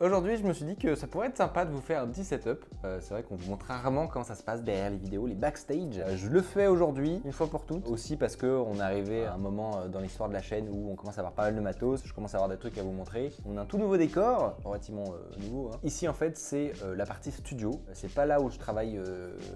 Aujourd'hui, je me suis dit que ça pourrait être sympa de vous faire un petit setup. C'est vrai qu'on vous montre rarement comment ça se passe derrière les vidéos, les backstage. Je le fais aujourd'hui, une fois pour toutes. Aussi parce qu'on est arrivé à un moment dans l'histoire de la chaîne où on commence à avoir pas mal de matos. Je commence à avoir des trucs à vous montrer. On a un tout nouveau décor, relativement nouveau. Hein. Ici, en fait, c'est la partie studio. C'est pas là où je travaille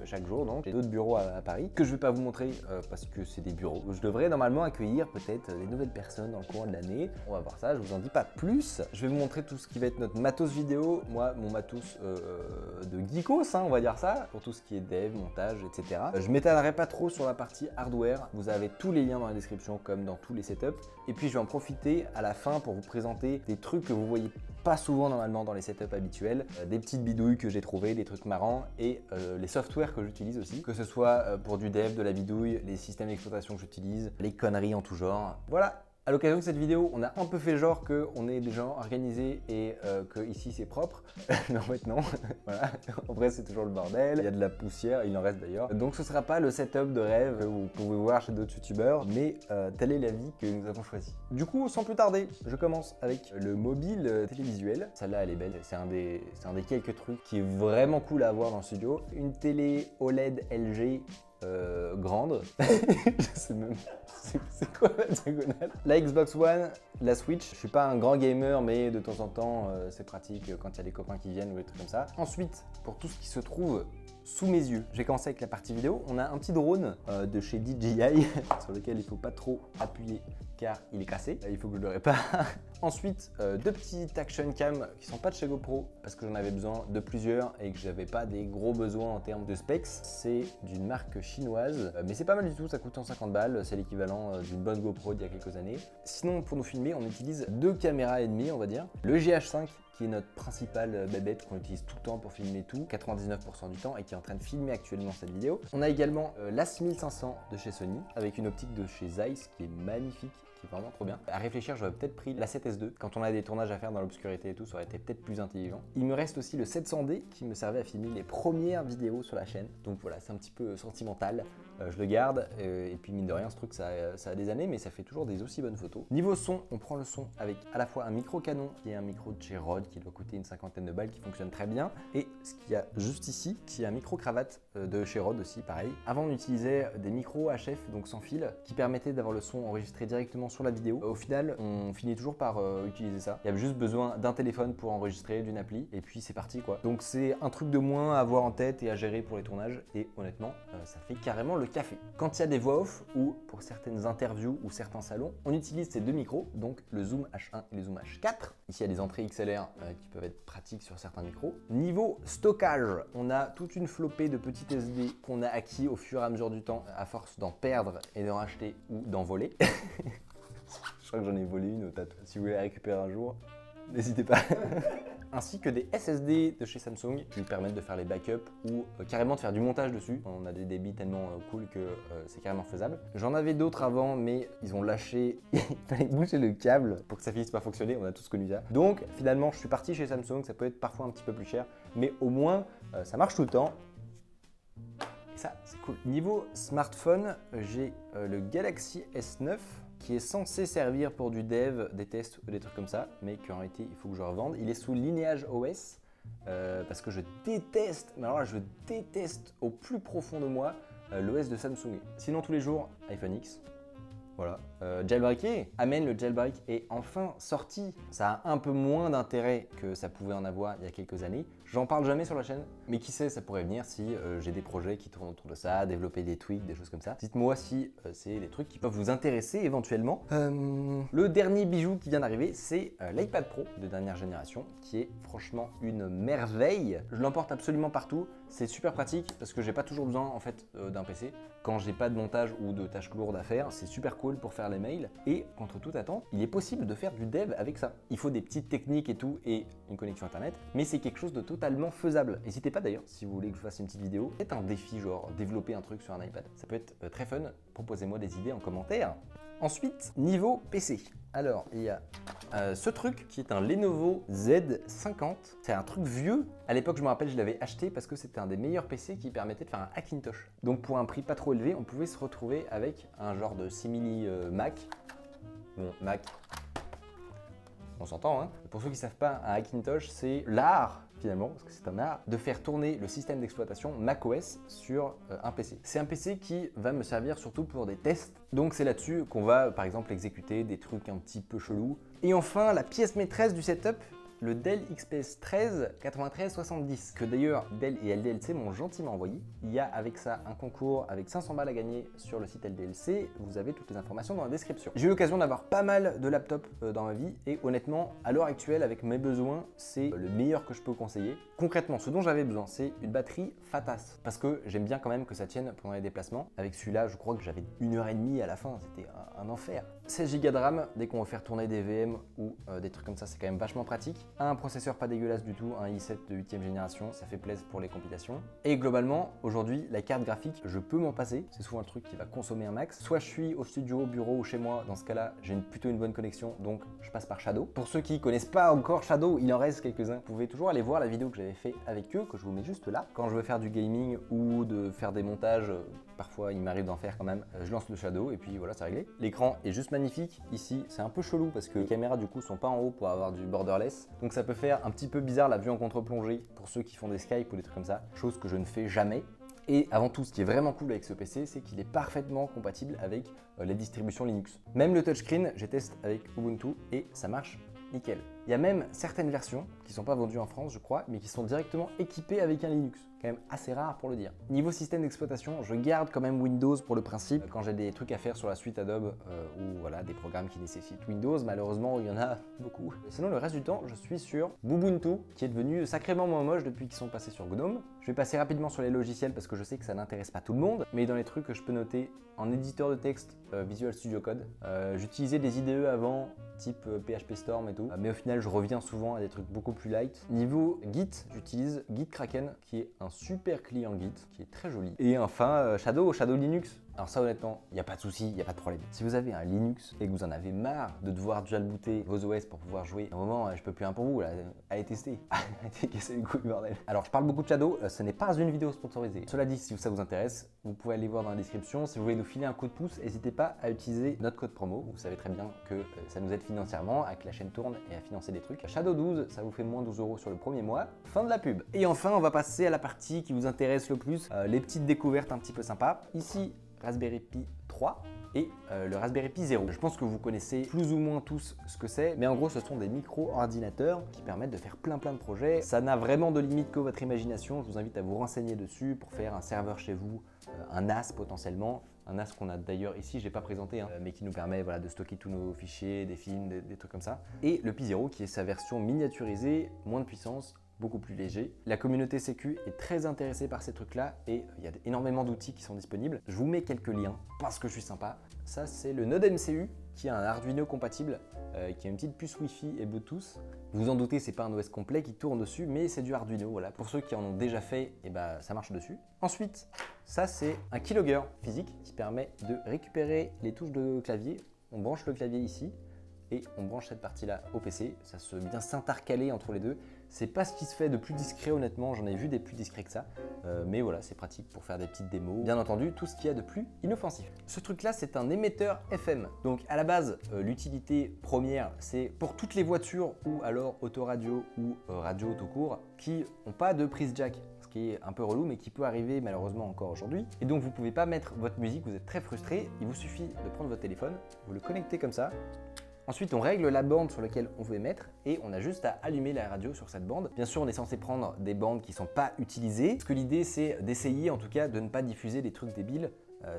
chaque jour, donc j'ai d'autres bureaux à Paris que je vais pas vous montrer parce que c'est des bureaux. Je devrais normalement accueillir peut-être des nouvelles personnes dans le courant de l'année. On va voir ça, je vous en dis pas plus. Je vais vous montrer tout ce qui va être notre matos vidéo, moi mon matos de geekos, hein, on va dire ça, pour tout ce qui est dev, montage, etc. Je m'étalerai pas trop sur la partie hardware, vous avez tous les liens dans la description comme dans tous les setups. Et puis je vais en profiter à la fin pour vous présenter des trucs que vous voyez pas souvent normalement dans les setups habituels, des petites bidouilles que j'ai trouvées, des trucs marrants et les softwares que j'utilise aussi, que ce soit pour du dev, de la bidouille, les systèmes d'exploitation que j'utilise, les conneries en tout genre. Voilà. À l'occasion de cette vidéo, on a un peu fait genre qu'on est des gens organisés et que ici c'est propre. Mais en fait non, voilà. En vrai c'est toujours le bordel, il y a de la poussière, il en reste d'ailleurs. Donc ce sera pas le setup de rêve que vous pouvez voir chez d'autres youtubeurs, mais telle est la vie que nous avons choisie. Du coup, sans plus tarder, je commence avec le mobile télévisuel. Celle-là elle est belle, c'est un des quelques trucs qui est vraiment cool à avoir dans le studio. Une télé OLED LG grande. Je sais même c'est quoi la diagonale. La Xbox One, la Switch. Je suis pas un grand gamer, mais de temps en temps c'est pratique quand il y a des copains qui viennent ou des trucs comme ça. Ensuite, pour tout ce qui se trouve sous mes yeux, j'ai commencé avec la partie vidéo. On a un petit drone de chez DJI sur lequel il faut pas trop appuyer car il est cassé. Il faut que je le répare. Ensuite, deux petits action cam qui sont pas de chez GoPro parce que j'en avais besoin de plusieurs et que j'avais pas des gros besoins en termes de specs. C'est d'une marque chinoise, mais c'est pas mal du tout, ça coûte 150 balles, c'est l'équivalent d'une bonne GoPro d'il y a quelques années. Sinon, pour nous filmer, on utilise deux caméras et demie, on va dire. Le GH5 qui est notre principale bébête qu'on utilise tout le temps pour filmer tout, 99% du temps, et qui est en train de filmer actuellement cette vidéo. On a également l'A6500 de chez Sony, avec une optique de chez Zeiss qui est magnifique, qui est vraiment trop bien. À réfléchir, j'aurais peut-être pris la 7S2. Quand on a des tournages à faire dans l'obscurité et tout, ça aurait été peut-être plus intelligent. Il me reste aussi le 700D qui me servait à filmer les premières vidéos sur la chaîne. Donc voilà, c'est un petit peu sentimental. Je le garde et puis mine de rien, ce truc ça a des années, mais ça fait toujours des aussi bonnes photos. Niveau son, on prend le son avec à la fois un micro canon qui est un micro de chez Rode qui doit coûter une cinquantaine de balles, qui fonctionne très bien, et ce qu'il y a juste ici, qui est un micro cravate de chez Rode aussi, pareil. Avant, on utilisait des micros HF, donc sans fil, qui permettaient d'avoir le son enregistré directement sur la vidéo. Au final, on finit toujours par utiliser ça. Il y avait juste besoin d'un téléphone pour enregistrer, d'une appli, et puis c'est parti quoi. Donc c'est un truc de moins à avoir en tête et à gérer pour les tournages, et honnêtement, ça fait carrément le café. Quand il y a des voix off, ou pour certaines interviews ou certains salons, on utilise ces deux micros, donc le Zoom H1 et le Zoom H4. Ici, il y a des entrées XLR qui peuvent être pratiques sur certains micros. Niveau stockage, on a toute une flopée de petits SD qu'on a acquis au fur et à mesure du temps, à force d'en perdre et d'en racheter ou d'en voler. Je crois que j'en ai volé une au tatou. Si vous voulez la récupérer un jour, n'hésitez pas. Ainsi que des SSD de chez Samsung qui nous permettent de faire les backups ou carrément de faire du montage dessus. On a des débits tellement cool que c'est carrément faisable. J'en avais d'autres avant, mais ils ont lâché. Il fallait bouger le câble pour que ça finisse par fonctionner. On a tous connu ça. Donc finalement, je suis parti chez Samsung. Ça peut être parfois un petit peu plus cher, mais au moins ça marche tout le temps. Et ça, c'est cool. Niveau smartphone, j'ai le Galaxy S9. Qui est censé servir pour du dev, des tests ou des trucs comme ça, mais qu'en réalité il faut que je revende. Il est sous Lineage OS parce que je déteste, mais alors là je déteste au plus profond de moi l'OS de Samsung. Sinon tous les jours, iPhone X. Voilà. Jailbreaké, Amen, le jailbreak est enfin sorti. Ça a un peu moins d'intérêt que ça pouvait en avoir il y a quelques années. J'en parle jamais sur la chaîne, mais qui sait, ça pourrait venir si j'ai des projets qui tournent autour de ça, développer des tweaks, des choses comme ça. Dites-moi si c'est des trucs qui peuvent vous intéresser éventuellement. Le dernier bijou qui vient d'arriver, c'est l'iPad Pro de dernière génération, qui est franchement une merveille. Je l'emporte absolument partout. C'est super pratique parce que j'ai pas toujours besoin en fait d'un PC. Quand j'ai pas de montage ou de tâches lourdes à faire, c'est super cool pour faire les mails. Et contre toute attente, il est possible de faire du dev avec ça. Il faut des petites techniques et tout et une connexion internet, mais c'est quelque chose de totalement faisable. N'hésitez pas d'ailleurs, si vous voulez que je fasse une petite vidéo, faites un défi genre développer un truc sur un iPad. Ça peut être très fun. Proposez-moi des idées en commentaire. Ensuite, niveau PC. Alors, il y a ce truc qui est un Lenovo Z50. C'est un truc vieux. À l'époque, je me rappelle, je l'avais acheté parce que c'était un des meilleurs PC qui permettait de faire un Hackintosh. Donc pour un prix pas trop élevé, on pouvait se retrouver avec un genre de simili Mac. Bon, Mac. on s'entend, hein. Pour ceux qui ne savent pas, un Hackintosh, c'est l'art, finalement, parce que c'est un art, de faire tourner le système d'exploitation macOS sur un PC. C'est un PC qui va me servir surtout pour des tests, donc c'est là-dessus qu'on va, par exemple, exécuter des trucs un petit peu chelous. Et enfin, la pièce maîtresse du setup, le Dell XPS 13 9370, que d'ailleurs Dell et LDLC m'ont gentiment envoyé. Il y a avec ça un concours avec 500 balles à gagner sur le site LDLC, vous avez toutes les informations dans la description. J'ai eu l'occasion d'avoir pas mal de laptops dans ma vie et honnêtement, à l'heure actuelle, avec mes besoins, c'est le meilleur que je peux conseiller. Concrètement, ce dont j'avais besoin, c'est une batterie FATAS, parce que j'aime bien quand même que ça tienne pendant les déplacements. Avec celui-là, je crois que j'avais 1h30 à la fin, c'était un enfer. 16 Go de RAM, dès qu'on veut faire tourner des VM ou des trucs comme ça, c'est quand même vachement pratique. Un processeur pas dégueulasse du tout, un i7 de 8ème génération, ça fait plaisir pour les compilations. Et globalement, aujourd'hui, la carte graphique, je peux m'en passer. C'est souvent le truc qui va consommer un max. Soit je suis au studio, au bureau ou chez moi, dans ce cas-là, j'ai plutôt une bonne connexion, donc je passe par Shadow. Pour ceux qui connaissent pas encore Shadow, il en reste quelques-uns. Vous pouvez toujours aller voir la vidéo que j'avais fait avec eux, que je vous mets juste là. Quand je veux faire du gaming ou de faire des montages, parfois il m'arrive d'en faire quand même, je lance le Shadow et puis voilà, c'est réglé. L'écran est juste magnifique. Ici, c'est un peu chelou parce que les caméras du coup sont pas en haut pour avoir du borderless. Donc ça peut faire un petit peu bizarre la vue en contre-plongée pour ceux qui font des Skype ou des trucs comme ça, chose que je ne fais jamais. Et avant tout, ce qui est vraiment cool avec ce PC, c'est qu'il est parfaitement compatible avec les distributions Linux. Même le touchscreen, j'ai testé avec Ubuntu et ça marche nickel. Il y a même certaines versions qui ne sont pas vendues en France, je crois, mais qui sont directement équipées avec un Linux. Quand même assez rare pour le dire. Niveau système d'exploitation, je garde quand même Windows pour le principe. Quand j'ai des trucs à faire sur la suite Adobe ou voilà, des programmes qui nécessitent Windows, malheureusement, il y en a beaucoup. Sinon, le reste du temps, je suis sur Ubuntu, qui est devenu sacrément moins moche depuis qu'ils sont passés sur GNOME. Je vais passer rapidement sur les logiciels parce que je sais que ça n'intéresse pas tout le monde, mais dans les trucs que je peux noter, en éditeur de texte, Visual Studio Code, j'utilisais des IDE avant, type PHP Storm et tout, mais au final, je reviens souvent à des trucs beaucoup plus light. Niveau Git, j'utilise GitKraken, qui est un super client Git, qui est très joli. Et enfin, Shadow Linux. Alors ça honnêtement, il n'y a pas de souci, il n'y a pas de problème. Si vous avez un Linux et que vous en avez marre de devoir dual booter vos OS pour pouvoir jouer, à un moment, je peux plus rien pour vous, là, allez tester. Allez casser les couilles, bordel. Alors je parle beaucoup de Shadow, ce n'est pas une vidéo sponsorisée. Cela dit, si ça vous intéresse, vous pouvez aller voir dans la description. Si vous voulez nous filer un coup de pouce, n'hésitez pas à utiliser notre code promo. Vous savez très bien que ça nous aide financièrement, à que la chaîne tourne et à financer des trucs. Shadow 12, ça vous fait moins 12 € sur le premier mois. Fin de la pub. Et enfin, on va passer à la partie qui vous intéresse le plus, les petites découvertes un petit peu sympas. Ici, Raspberry Pi 3 et le Raspberry Pi 0. Je pense que vous connaissez plus ou moins tous ce que c'est, mais en gros ce sont des micro-ordinateurs qui permettent de faire plein de projets. Ça n'a vraiment de limite que votre imagination. Je vous invite à vous renseigner dessus pour faire un serveur chez vous, un NAS potentiellement. Un NAS qu'on a d'ailleurs ici, je n'ai pas présenté, hein, mais qui nous permet voilà, de stocker tous nos fichiers, des films, des trucs comme ça. Et le Pi 0 qui est sa version miniaturisée, moins de puissance, beaucoup plus léger. La communauté Sécu est très intéressée par ces trucs-là et il y a énormément d'outils qui sont disponibles. Je vous mets quelques liens parce que je suis sympa. Ça, c'est le Node MCU qui a un Arduino compatible, qui a une petite puce Wi-Fi et Bluetooth. Vous vous en doutez, c'est pas un OS complet qui tourne dessus, mais c'est du Arduino. Voilà. Pour ceux qui en ont déjà fait, et ça marche dessus. Ensuite, ça, c'est un keylogger physique qui permet de récupérer les touches de clavier. On branche le clavier ici et on branche cette partie-là au PC. Ça se vient s'intercaler entre les deux. C'est pas ce qui se fait de plus discret honnêtement, j'en ai vu des plus discrets que ça, mais voilà, c'est pratique pour faire des petites démos. Bien entendu, tout ce qu'il y a de plus inoffensif. Ce truc-là, c'est un émetteur FM. Donc à la base, l'utilité première, c'est pour toutes les voitures ou alors autoradio ou radio tout court qui n'ont pas de prise jack. Ce qui est un peu relou, mais qui peut arriver malheureusement encore aujourd'hui. Et donc vous pouvez pas mettre votre musique, vous êtes très frustré, il vous suffit de prendre votre téléphone, vous le connectez comme ça. Ensuite, on règle la bande sur laquelle on veut mettre et on a juste à allumer la radio sur cette bande. Bien sûr, on est censé prendre des bandes qui ne sont pas utilisées, parce que l'idée, c'est d'essayer en tout cas de ne pas diffuser des trucs débiles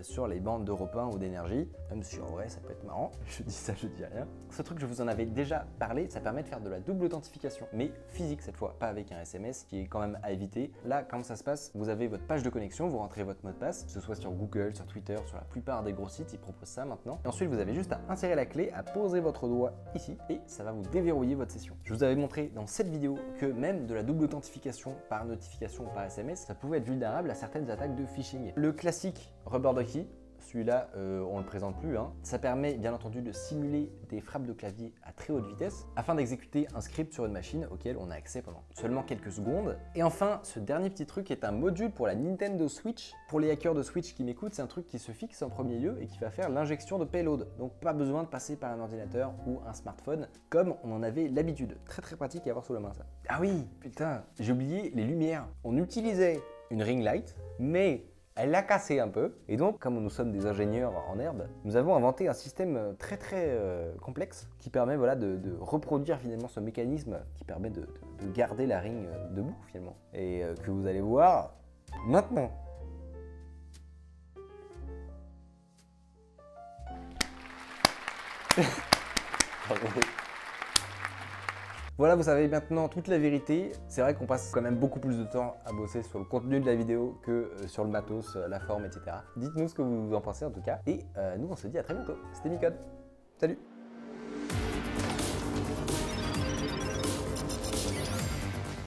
sur les bandes d'Europe 1 ou d'énergie, même si en vrai ça peut être marrant, je dis ça, je dis rien. Ce truc, je vous en avais déjà parlé, ça permet de faire de la double authentification, mais physique cette fois, pas avec un SMS, qui est quand même à éviter. Là, comment ça se passe? Vous avez votre page de connexion, vous rentrez votre mot de passe, que ce soit sur Google, sur Twitter, sur la plupart des gros sites, ils proposent ça maintenant. Et ensuite, vous avez juste à insérer la clé, à poser votre doigt ici, et ça va vous déverrouiller votre session. Je vous avais montré dans cette vidéo que même de la double authentification par notification ou par SMS, ça pouvait être vulnérable à certaines attaques de phishing. Le classique Rubber Ducky, celui-là on le présente plus. Ça permet bien entendu de simuler des frappes de clavier à très haute vitesse afin d'exécuter un script sur une machine auquel on a accès pendant seulement quelques secondes. Et enfin, ce dernier petit truc est un module pour la Nintendo Switch. Pour les hackers de Switch qui m'écoutent, c'est un truc qui se fixe en premier lieu et qui va faire l'injection de payload. Donc pas besoin de passer par un ordinateur ou un smartphone comme on en avait l'habitude. Très très pratique à avoir sous la main ça. Ah oui, putain, j'ai oublié les lumières. On utilisait une ring light, mais elle l'a cassé un peu. Et donc, comme nous sommes des ingénieurs en herbe, nous avons inventé un système très très complexe qui permet voilà, de reproduire finalement ce mécanisme qui permet de garder la ring debout finalement. Et que vous allez voir maintenant. Voilà, vous savez maintenant toute la vérité. C'est vrai qu'on passe quand même beaucoup plus de temps à bosser sur le contenu de la vidéo que sur le matos, la forme, etc. Dites-nous ce que vous en pensez en tout cas. Et nous, on se dit à très bientôt. C'était Micode. Salut!